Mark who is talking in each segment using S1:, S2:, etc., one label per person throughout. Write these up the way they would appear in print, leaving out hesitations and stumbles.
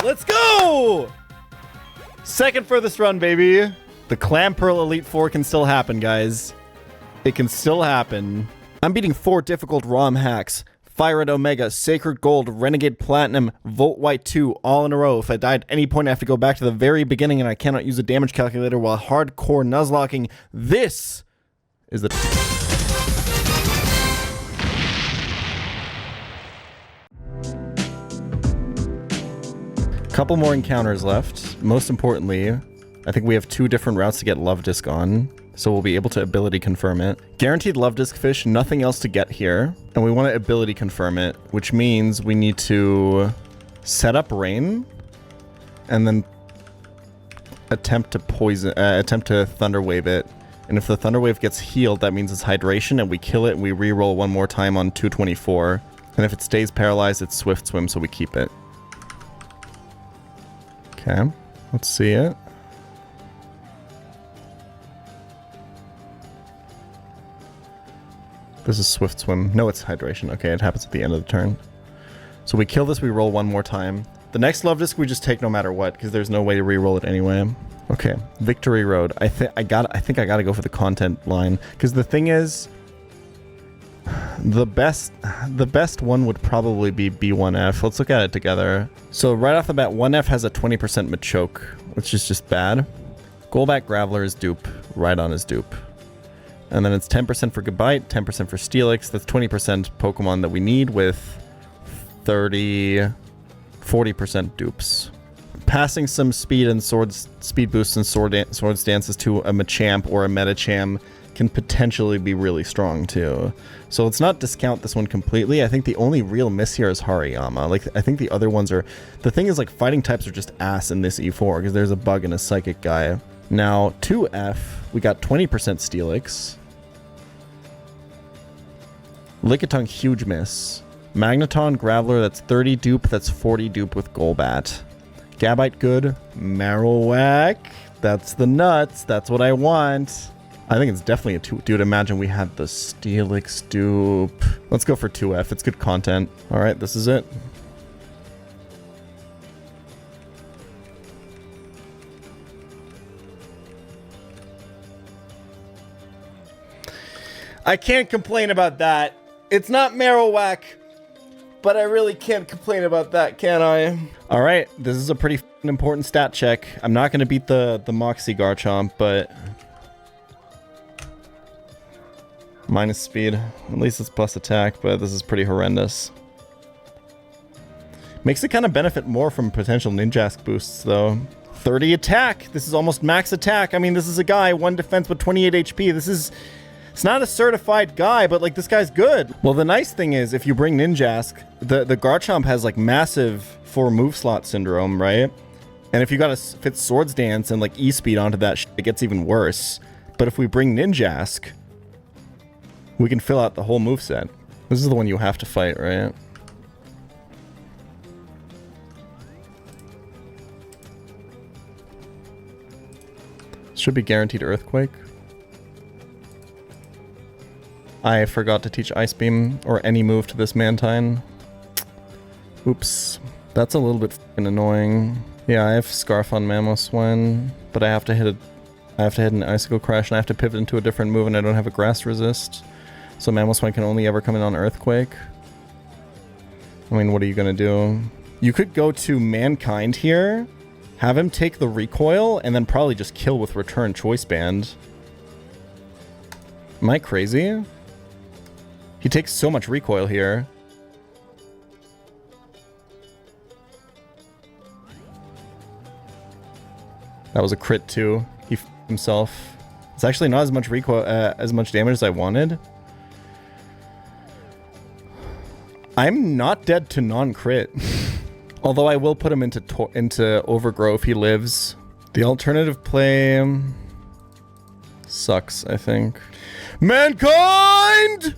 S1: Let's go! Second furthest run, baby. The Clam Pearl Elite Four can still happen, guys. It can still happen. I'm beating 4 difficult ROM hacks. Fire Red Omega, Sacred Gold, Renegade Platinum, Volt White 2, all in a row. If I die at any point, I have to go back to the very beginning and I cannot use a damage calculator while hardcore Nuzlocking. This is the... Couple more encounters left. Most importantly, I think we have 2 different routes to get Love Disc on, so we'll be able to ability confirm it. Guaranteed Love Disc fish, nothing else to get here, and we want to ability confirm it, which means we need to set up Rain, and then attempt to Thunder Wave it. And if the Thunder Wave gets healed, that means it's Hydration, and we kill it, and we reroll one more time on 224. And if it stays paralyzed, it's Swift Swim, so we keep it. Okay, let's see it. This is Swift Swim. No, it's Hydration. Okay, it happens at the end of the turn. So we kill this, we roll one more time. The next Love Disc we just take no matter what, because there's no way to re-roll it anyway. Okay, Victory Road. I think I gotta go for the content line, because the thing is, the best one would probably be B1F. Let's look at it together. So right off the bat, 1F has a 20% Machoke, which is just bad. Golbat Graveler is dupe. Rhydon is dupe. And then it's 10% for Gabite, 10% for Steelix. That's 20% Pokemon that we need with 40% dupes. Passing some speed and speed boosts and swords dances to a Machamp or a Metacham can potentially be really strong too. So let's not discount this one completely. I think the only real miss here is Hariyama. Like, I think the other ones are... The thing is, like, fighting types are just ass in this E4 because there's a bug and a psychic guy. Now, 2F, we got 20% Steelix. Lickitung, huge miss. Magneton, Graveler, that's 30 dupe, that's 40 dupe with Golbat. Gabite, good. Marowak, that's the nuts, that's what I want. I think it's definitely a 2. Dude, imagine we had the Steelix dupe. Let's go for 2F, it's good content. Alright, this is it. I can't complain about that. It's not Marowak, but I really can't complain about that, can I? All right, this is a pretty important stat check. I'm not going to beat the Moxie Garchomp, but... Minus speed. At least it's plus attack, but this is pretty horrendous. Makes it kind of benefit more from potential Ninjask boosts, though. 30 attack! This is almost max attack. I mean, this is a guy, 1 defense with 28 HP. This is... It's not a certified guy, but, like, this guy's good. Well, the nice thing is, if you bring Ninjask, the Garchomp has, like, massive 4 move slot syndrome, right? And if you gotta fit Swords Dance and, like, E-Speed onto that shit, it gets even worse. But if we bring Ninjask, we can fill out the whole moveset. This is the one you have to fight, right? Should be guaranteed Earthquake. I forgot to teach Ice Beam or any move to this Mantine. Oops. That's a little bit f***ing annoying. Yeah, I have Scarf on Mamoswine, but I have to hit an Icicle Crash and I have to pivot into a different move and I don't have a Grass Resist. So Mamoswine can only ever come in on Earthquake. I mean, what are you gonna do? You could go to Mankind here, have him take the recoil, and then probably just kill with Return Choice Band. Am I crazy? He takes so much recoil here. That was a crit too. He f***ed himself. It's actually not as much recoil, as much damage as I wanted. I'm not dead to non-crit. Although I will put him into Overgrow if he lives. The alternative play sucks, I think. Mankind!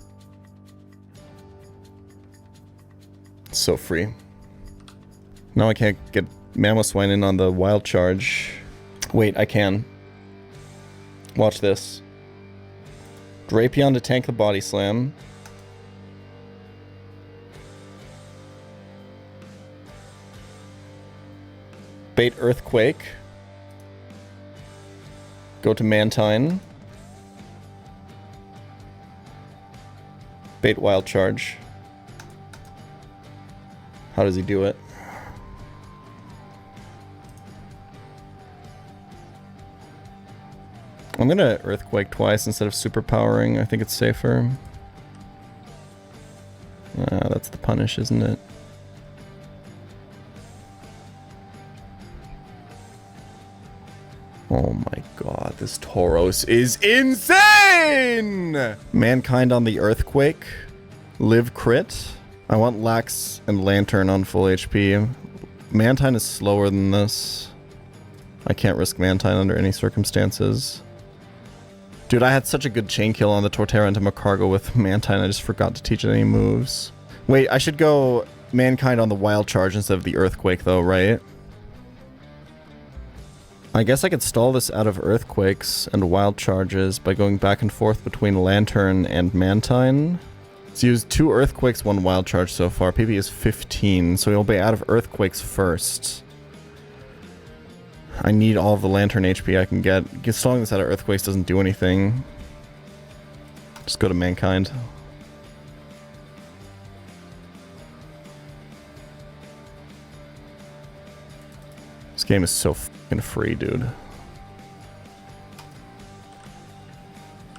S1: So free. Now I can't get Mamoswine in on the wild charge. Wait, I can. Watch this. Drapion to tank the body slam. Bait Earthquake. Go to Mantine. Bait Wild Charge. How does he do it? I'm gonna Earthquake twice instead of superpowering. I think it's safer. That's the punish, isn't it? Oh my god, this Tauros is insane! Mankind on the Earthquake. Live crit. I want Lax and Lantern on full HP. Mantine is slower than this. I can't risk Mantine under any circumstances. Dude, I had such a good chain kill on the Torterra into Macargo with Mantine, I just forgot to teach it any moves. Wait, I should go Mankind on the Wild Charge instead of the Earthquake though, right? I guess I could stall this out of Earthquakes and Wild Charges by going back and forth between Lantern and Mantine. He's used 2 Earthquakes, 1 Wild Charge so far. PP is 15, so he'll be out of Earthquakes first. I need all of the Lantern HP I can get. Stalling this out of Earthquakes doesn't do anything. Just go to Mankind. This game is so fucking free, dude.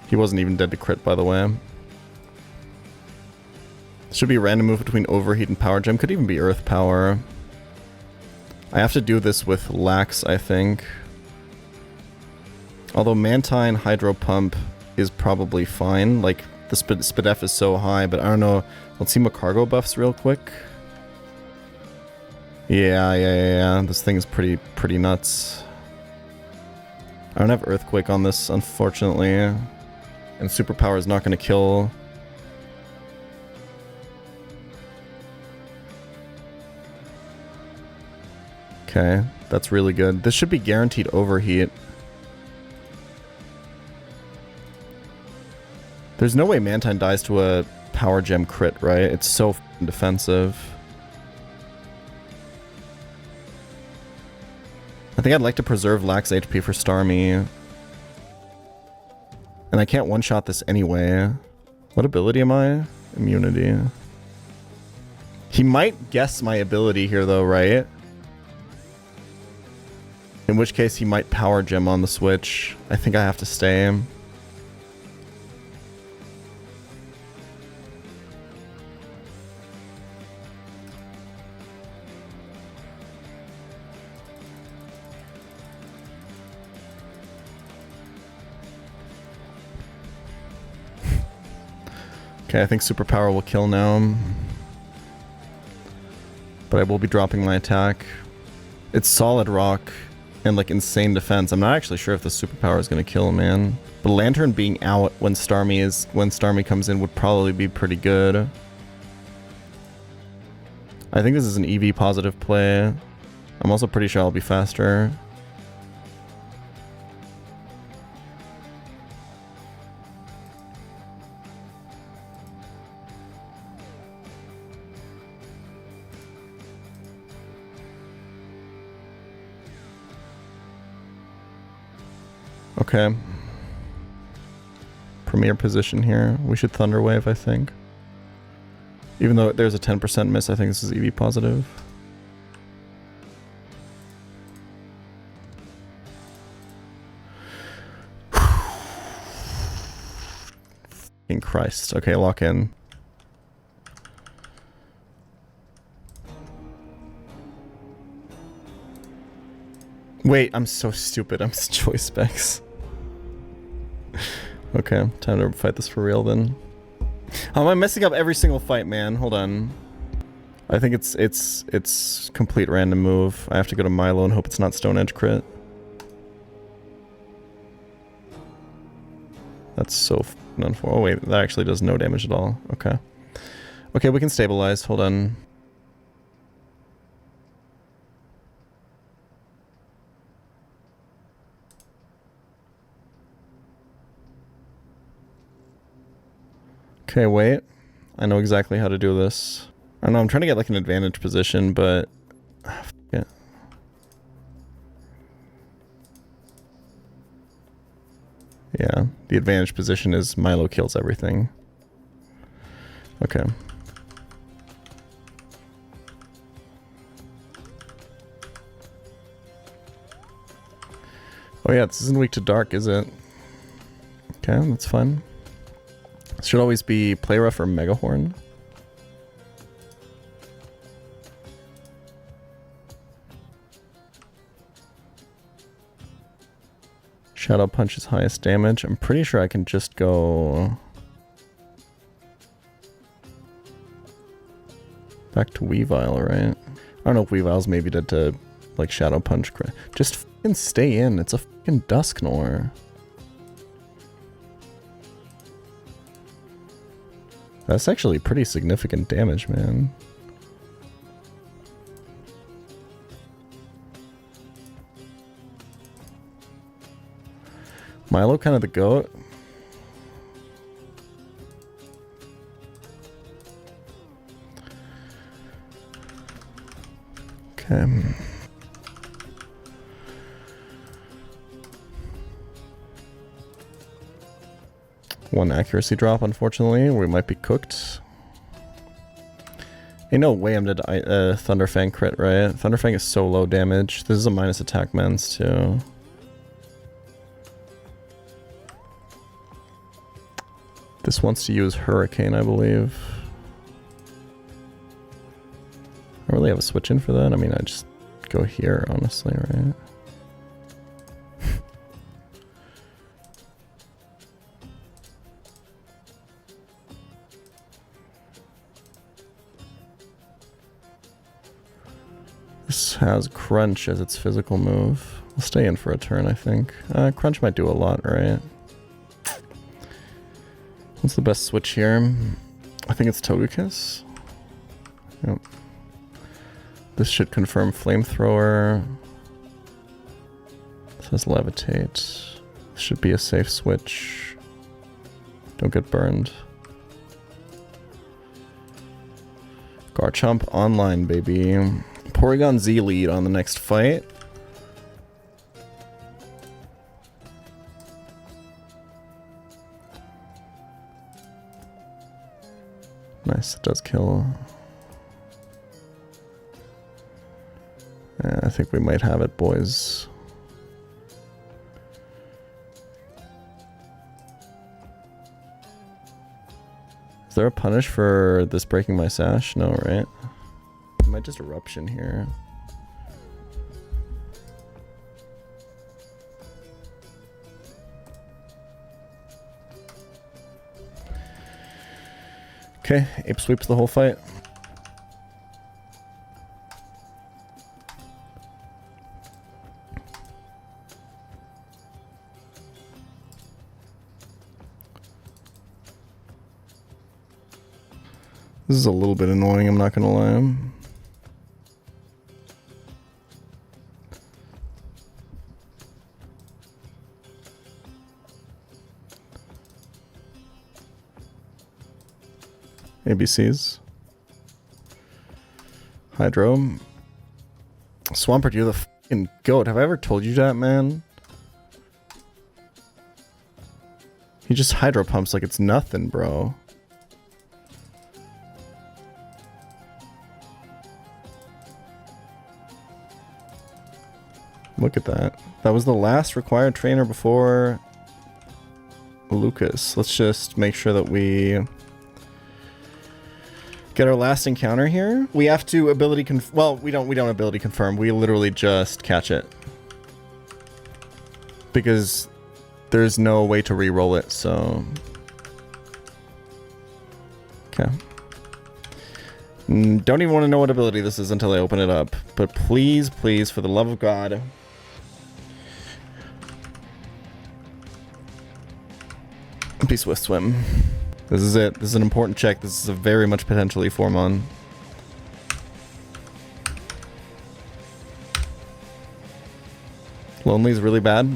S1: He wasn't even dead to crit, by the way. Should be a random move between Overheat and Power Gem. Could even be Earth Power. I have to do this with Lax, I think. Although Mantine Hydro Pump is probably fine. Like, the Spadef is so high, but I don't know. Let's see Macargo buffs real quick. Yeah. This thing is pretty nuts. I don't have Earthquake on this, unfortunately. And Superpower is not going to kill. Okay, that's really good. This should be guaranteed Overheat. There's no way Mantine dies to a Power Gem crit, right? It's so f***ing defensive. I think I'd like to preserve Lax HP for Starmie. And I can't one-shot this anyway. What ability am I? Immunity. He might guess my ability here though, right? In which case he might Power Gem on the switch. I think I have to stay. Okay, I think Superpower will kill now. But I will be dropping my attack. It's Solid Rock and like insane defense. I'm not actually sure if the Superpower is going to kill, man. But Lantern being out when Starmie comes in would probably be pretty good. I think this is an EV positive play. I'm also pretty sure I'll be faster. Okay. Premier position here. We should Thunder Wave, I think. Even though there's a 10% miss, I think this is EV positive. Fucking Christ. Okay, lock in. Wait, I'm so stupid. I'm choice specs. Okay, time to fight this for real then. How am I messing up every single fight, man? Hold on. I think it's complete random move. I have to go to Milo and hope it's not Stone Edge crit. That's so f***ing unfortunate. Oh wait, that actually does no damage at all. Okay. Okay, we can stabilize. Hold on. Okay, wait. I know exactly how to do this. I don't know, I'm trying to get like an advantage position, but... yeah. Yeah, the advantage position is Milo kills everything. Okay. Oh yeah, this isn't weak to dark, is it? Okay, that's fine. This should always be Play Rough or Megahorn. Shadow Punch is highest damage. I'm pretty sure I can just go back to Weavile, right? I don't know if Weavile's maybe did to like Shadow Punch. Just fucking stay in. It's a fucking Dusknoir. That's actually pretty significant damage, man. Milo kind of the goat. Okay. One accuracy drop, unfortunately. We might be cooked. Ain't no way I'm dead to Thunderfang crit, right? Thunderfang is so low damage. This is a minus attack mens, too. This wants to use Hurricane, I believe. I don't really have a switch in for that. I mean, I just go here, honestly, right? This has Crunch as its physical move. I'll stay in for a turn, I think. Crunch might do a lot, right? What's the best switch here? I think it's Togekiss. Yep. This should confirm Flamethrower. This has Levitate. This should be a safe switch. Don't get burned. Garchomp online, baby. Porygon Z lead on the next fight. Nice, it does kill. Yeah, I think we might have it, boys. Is there a punish for this breaking my sash? No, right? I might just Eruption here. Okay, Ape sweeps the whole fight. This is a little bit annoying, I'm not gonna lie. ABCs. Hydro. Swampert, you're the fucking goat. Have I ever told you that, man? He just hydro pumps like it's nothing, bro. Look at that. That was the last required trainer before Lucas. Let's just make sure that we get our last encounter here. We have to ability well, we don't ability confirm. We literally just catch it. Because there's no way to re-roll it, so okay. Don't even want to know what ability this is until I open it up. But please, please, for the love of God. Be Swift Swim. This is it. This is an important check. This is a very much potentially Formon. Lonely is really bad.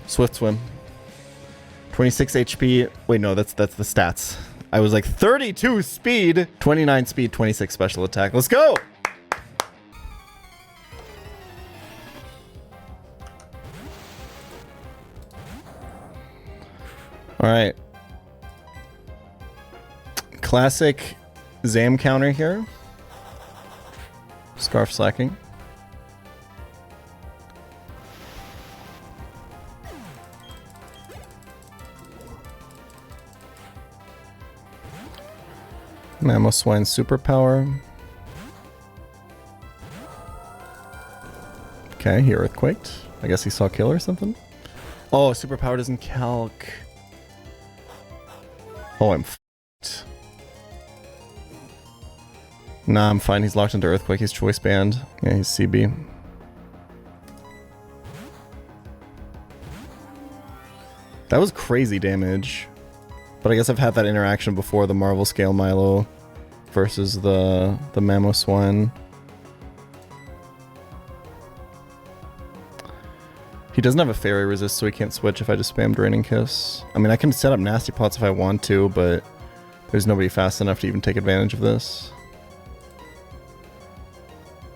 S1: Swift Swim. 26 HP. Wait, no, that's the stats. I was like 32 speed, 29 speed, 26 special attack. Let's go! Alright. Classic Zam counter here. Scarf slacking. Mamoswine superpower. Okay, he earthquaked. I guess he saw kill or something. Oh, superpower doesn't calc. Oh, I'm f***ed. Nah, I'm fine. He's locked into earthquake. He's choice banned. Yeah, he's CB. That was crazy damage. But I guess I've had that interaction before, the Marvel Scale Milo versus the Mamoswine. He doesn't have a fairy resist, so he can't switch if I just spam Draining Kiss. I mean, I can set up Nasty Pots if I want to, but there's nobody fast enough to even take advantage of this.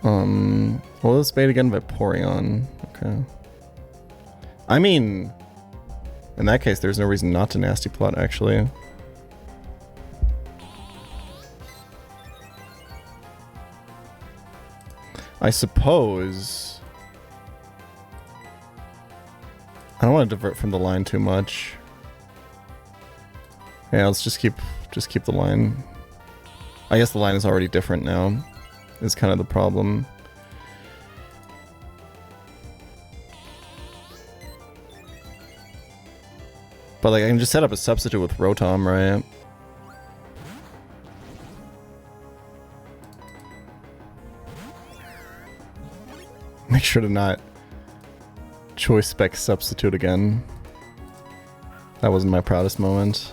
S1: Well, let's bait again by Vaporeon. Okay. I mean, in that case, there's no reason not to Nasty Plot, actually. I suppose... I don't want to divert from the line too much. Yeah, let's just keep the line. I guess the line is already different now. Is kind of the problem. But like I can just set up a substitute with Rotom, right? Make sure to not choice spec substitute again. That wasn't my proudest moment.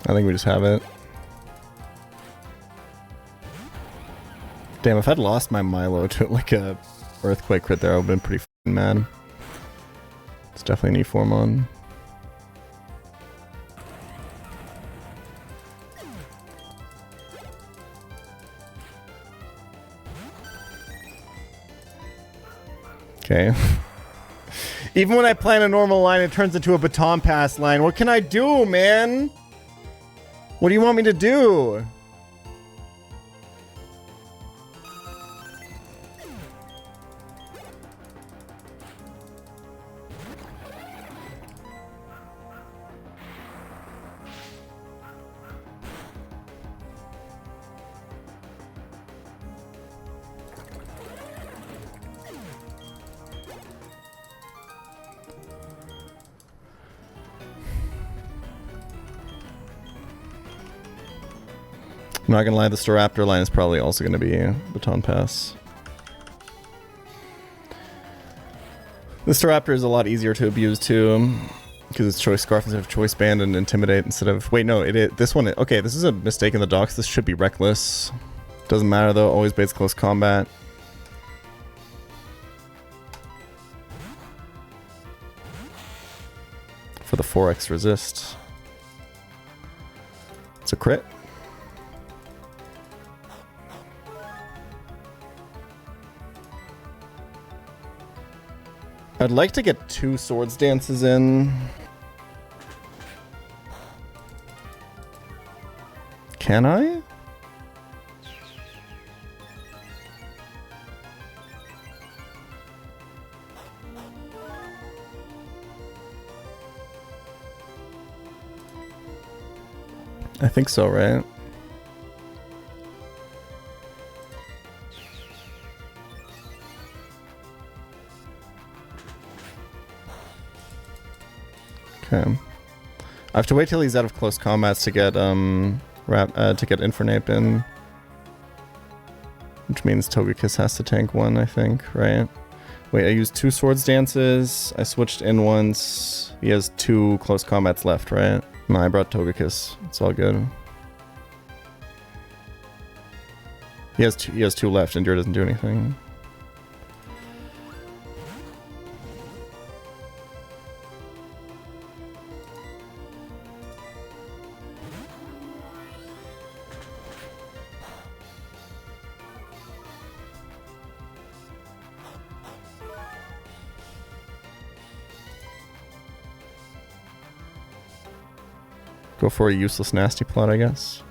S1: I think we just have it. Damn, if I'd lost my Milo to like a Earthquake crit there, I would have been pretty f***ing mad. It's definitely an E-Formon. Okay. Even when I plan a normal line, it turns into a baton pass line. What can I do, man? What do you want me to do? I'm not gonna lie, the Staraptor line is probably also gonna be a baton pass. The Staraptor is a lot easier to abuse too, because it's choice scarf instead of choice band and intimidate instead of. Wait, no, this one. Okay, this is a mistake in the docs. This should be reckless. Doesn't matter though. Always baits close combat. For the 4x resist. It's a crit. I'd like to get 2 Swords Dances in. Can I? I think so, right? Okay. I have to wait till he's out of close combats to get Infernape in. Which means Togekiss has to tank 1, I think, right? Wait, I used 2 Swords Dances. I switched in once. He has 2 close combats left, right? No, I brought Togekiss. It's all good. He has two left. Endure doesn't do anything. Go for a useless nasty plot, I guess.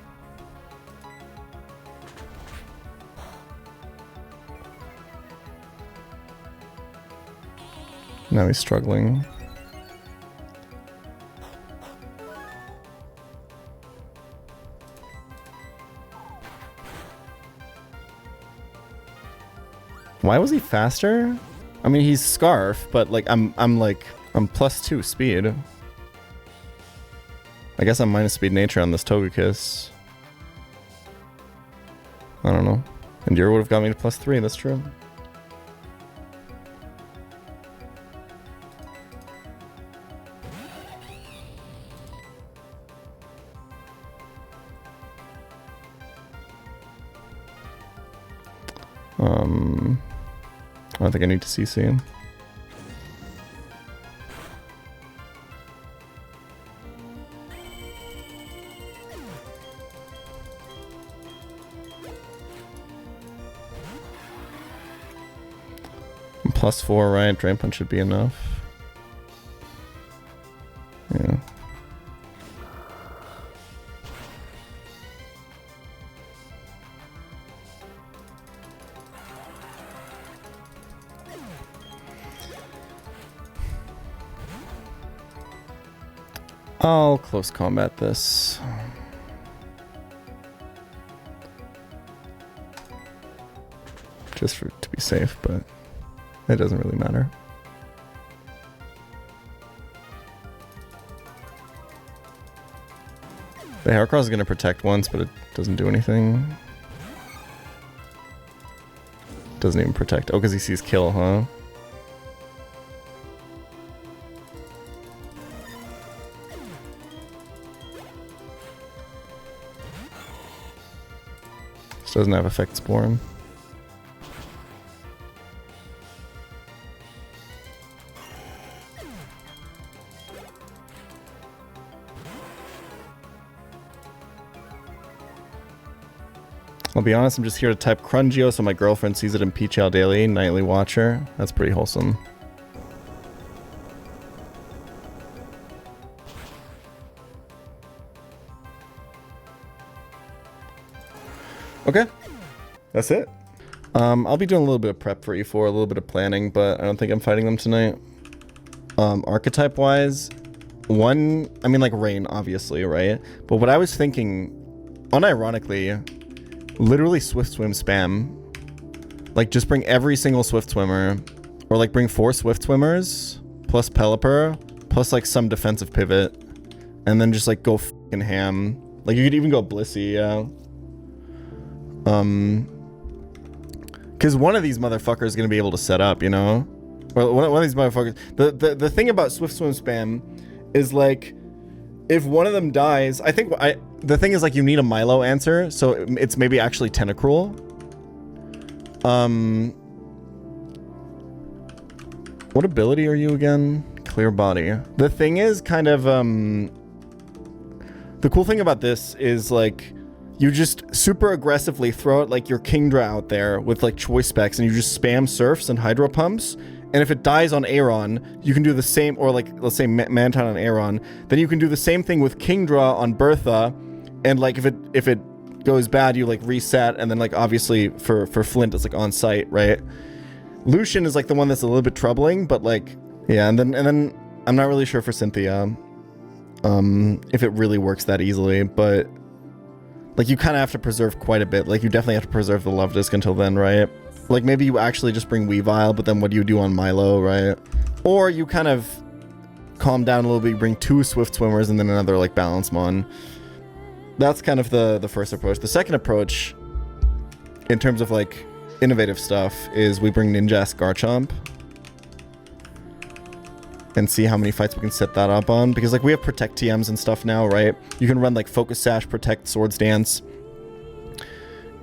S1: Now he's struggling. Why was he faster? I mean, he's Scarf, but like I'm +2 speed. I guess I'm minus speed nature on this Togekiss. I don't know. Endure would have got me to +3, that's true. I don't think I need to CC him. +4, right? Drain Punch should be enough. Yeah. I'll close combat this. Just to be safe, but it doesn't really matter. The Heracross is going to protect once, but it doesn't do anything. Doesn't even protect. Oh, because he sees kill, huh? This doesn't have effect Spore. I'll be honest, I'm just here to type Crungio so my girlfriend sees it in pChal daily, nightly watcher. That's pretty wholesome. Okay, that's it. I'll be doing a little bit of prep for E4, a little bit of planning, but I don't think I'm fighting them tonight. Archetype-wise, one, I mean like Rain, obviously, right? But what I was thinking, unironically, literally Swift Swim spam. Like, just bring every single Swift Swimmer. Or, like, bring 4 Swift Swimmers, plus Pelipper, plus, like, some defensive pivot. And then just, like, go f***ing ham. Like, you could even go Blissey, yeah. Because one of these motherfuckers is going to be able to set up, you know? Or one of these motherfuckers... The thing about Swift Swim spam is, like, if one of them dies... The thing is, like, you need a Milo answer, so it's maybe actually Tentacruel. What ability are you again? Clear Body. The thing is kind of, the cool thing about this is, like, you just super aggressively throw it like your Kingdra out there with, like, choice specs, and you just spam Surfs and Hydro Pumps, and if it dies on Aeron, you can do the same, or, like, let's say Manton on Aeron, then you can do the same thing with Kingdra on Bertha, and, like, if it goes bad, you, like, reset, and then, like, obviously for Flint, it's, like, on site, right? Lucian is, like, the one that's a little bit troubling, but, like, yeah, and then I'm not really sure for Cynthia, if it really works that easily, but, like, you kind of have to preserve quite a bit. Like, you definitely have to preserve the Love Disc until then, right? Like, maybe you actually just bring Weavile, but then what do you do on Milo, right? Or you kind of calm down a little bit, you bring 2 Swift Swimmers and then another, like, Balance Mon. That's kind of the first approach. The second approach, in terms of, like, innovative stuff, is we bring Ninjask Garchomp and see how many fights we can set that up on. Because, like, we have Protect TMs and stuff now, right? You can run, like, Focus Sash, Protect, Swords Dance.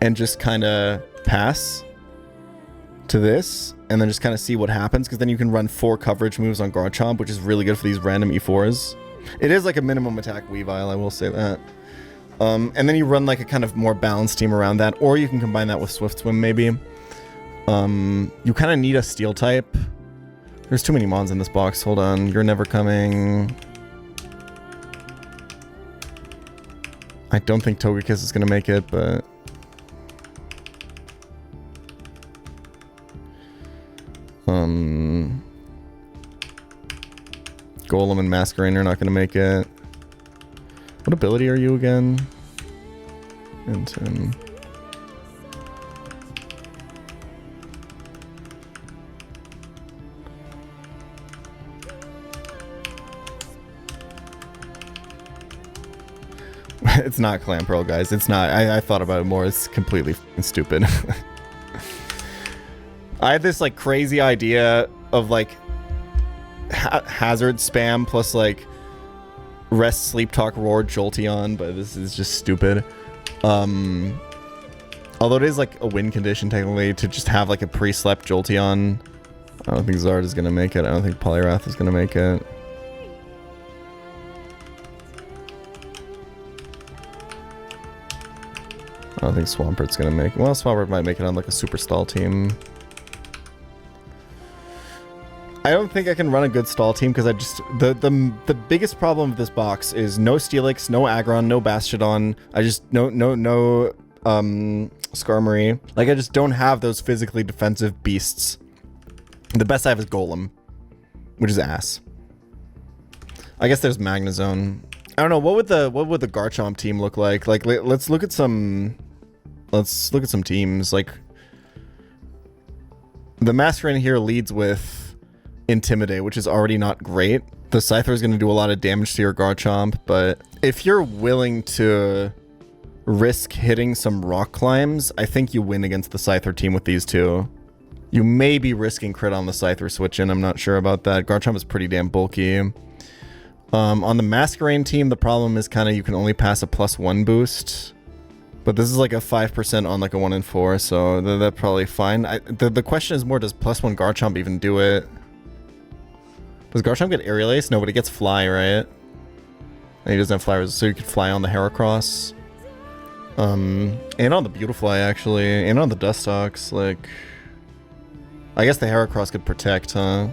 S1: and just kind of pass to this, and then just kind of see what happens, because then you can run 4 coverage moves on Garchomp, which is really good for these random E4s. It is like a minimum attack Weavile, I will say that. And then you run like a kind of more balanced team around that, or you can combine that with Swift Swim maybe. You kind of need a Steel type. There's too many Mons in this box. Hold on, you're never coming. I don't think Togekiss is going to make it, but... Golem and Masquerain are not going to make it. What ability are you again? Into... It's not Clamperl, guys. It's not. I thought about it more. It's completely stupid. I had this like crazy idea of like hazard spam plus like rest, sleep, talk, roar, Jolteon, but this is just stupid. Although it is like a win condition technically to just have like a pre-slept Jolteon. I don't think Zard is gonna make it. I don't think Poliwrath is gonna make it. I don't think Swampert's gonna make it. Well, Swampert might make it on like a super stall team. I don't think I can run a good stall team because I just the biggest problem with this box is no Steelix, no Aggron, no Bastiodon. I just no Skarmory. Like I just don't have those physically defensive beasts. The best I have is Golem, which is ass. I guess there's Magnezone. I don't know, what would the Garchomp team look like? Like let's look at some teams. Like the Masquerain here leads with Intimidate, which is already not great. The Scyther is going to do a lot of damage to your Garchomp, but if you're willing to risk hitting some rock climbs, I think you win against the Scyther team with these two. You may be risking crit on the Scyther switch in, I'm not sure about that. Garchomp is pretty damn bulky. On the Masquerain team, the problem is kind of you can only pass a +1 boost. But this is like a 5% on like a 1 in 4, so that's probably fine. The question is more, does +1 Garchomp even do it? Does Garchomp get Aerial Ace? No, but it gets Fly, right? And he doesn't have Fly, so you could Fly on the Heracross. And on the Beautifly, actually. And on the Dustox, like... I guess the Heracross could Protect, huh?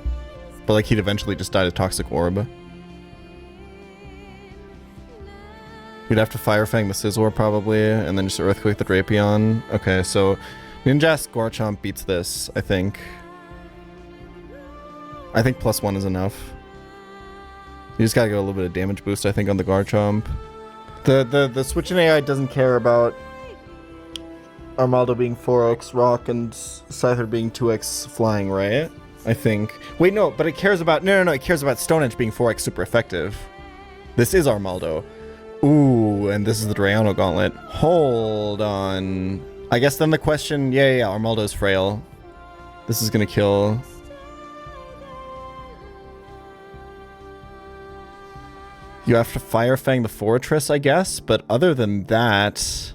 S1: But like he'd eventually just die to Toxic Orb. You'd have to Fire Fang the Scizor probably, and then just Earthquake the Drapion. Okay, so Ninjask Garchomp beats this, I think. I think +1 is enough. You just gotta get a little bit of damage boost, I think, on the Garchomp. The switch in AI doesn't care about Armaldo being 4x Rock and Scyther being 2x Flying, right? I think. Wait, no, but it cares about... No, it cares about Stone Edge being 4x super effective. This is Armaldo. Ooh, and this is the Drayano Gauntlet. Hold on. I guess then the question... Yeah, Armaldo's frail. This is gonna kill... You have to Fire Fang the Fortress, I guess, but other than that...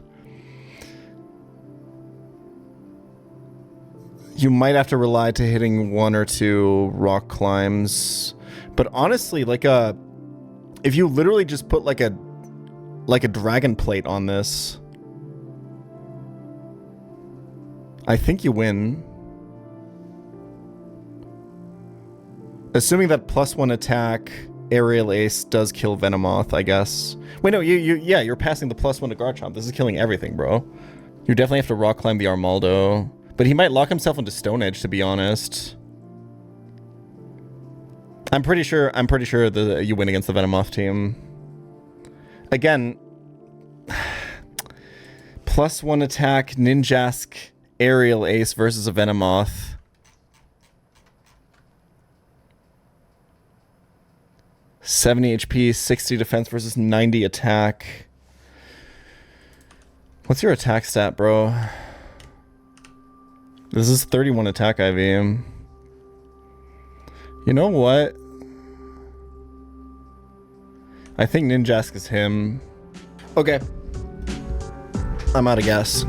S1: You might have to rely to hitting 1 or 2 rock climbs. But honestly, like if you literally just put like a Dragon Plate on this, I think you win. Assuming that +1 attack Aerial Ace does kill Venomoth, I guess. Wait, no, you're passing the +1 to Garchomp. This is killing everything, bro. You definitely have to rock climb the Armaldo. But he might lock himself into Stone Edge, to be honest. I'm pretty sure you win against the Venomoth team. Again, +1 attack, Ninjask, Aerial Ace versus a Venomoth. $70 HP, 60 defense versus 90 attack. What's your attack stat, bro? This is 31 attack IV. You know what? I think Ninjask is him. Okay. I'm out of gas.